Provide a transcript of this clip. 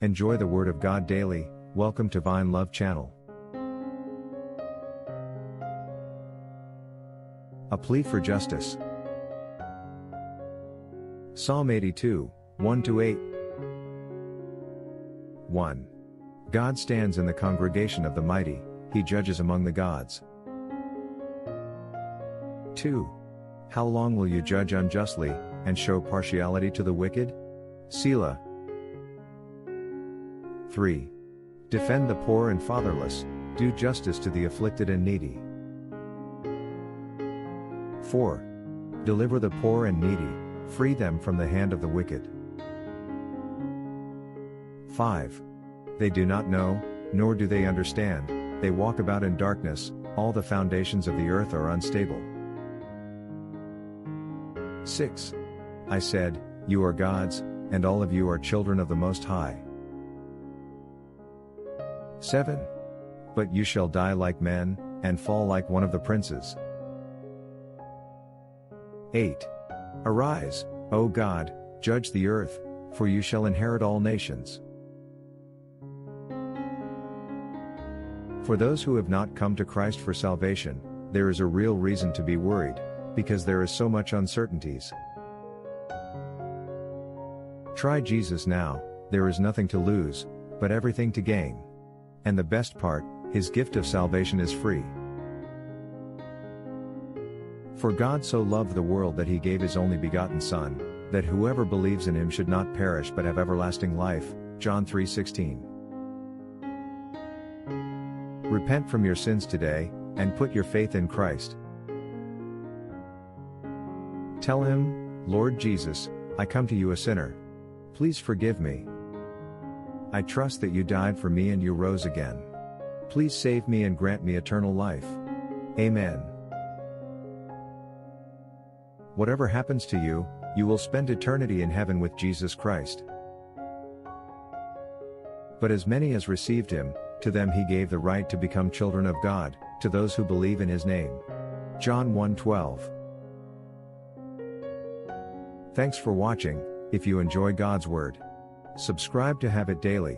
Enjoy the Word of God daily. Welcome to Vine Love Channel. A plea for justice. Psalm 82, 1-8. 1. God stands in the congregation of the mighty, he judges among the gods. 2. How long will you judge unjustly, and show partiality to the wicked? Selah. 3. Defend the poor and fatherless, do justice to the afflicted and needy. 4. Deliver the poor and needy, free them from the hand of the wicked. 5. They do not know, nor do they understand, they walk about in darkness, all the foundations of the earth are unstable. 6. I said, you are gods, and all of you are children of the Most High. 7. But you shall die like men, and fall like one of the princes. 8. Arise, O God, judge the earth, for you shall inherit all nations. For those who have not come to Christ for salvation, there is a real reason to be worried, because there is so much uncertainties. Try Jesus now, there is nothing to lose, but everything to gain. And the best part, his gift of salvation is free. For God so loved the world that he gave his only begotten Son, that whoever believes in him should not perish but have everlasting life. John 3:16. Repent from your sins today, and put your faith in Christ. Tell him, Lord Jesus, I come to you a sinner. Please forgive me. I trust that you died for me and you rose again. Please save me and grant me eternal life. Amen. Whatever happens to you, you will spend eternity in heaven with Jesus Christ. But as many as received him, to them he gave the right to become children of God, to those who believe in his name. John 1:12. Thanks for watching. If you enjoy God's Word, subscribe to have it daily.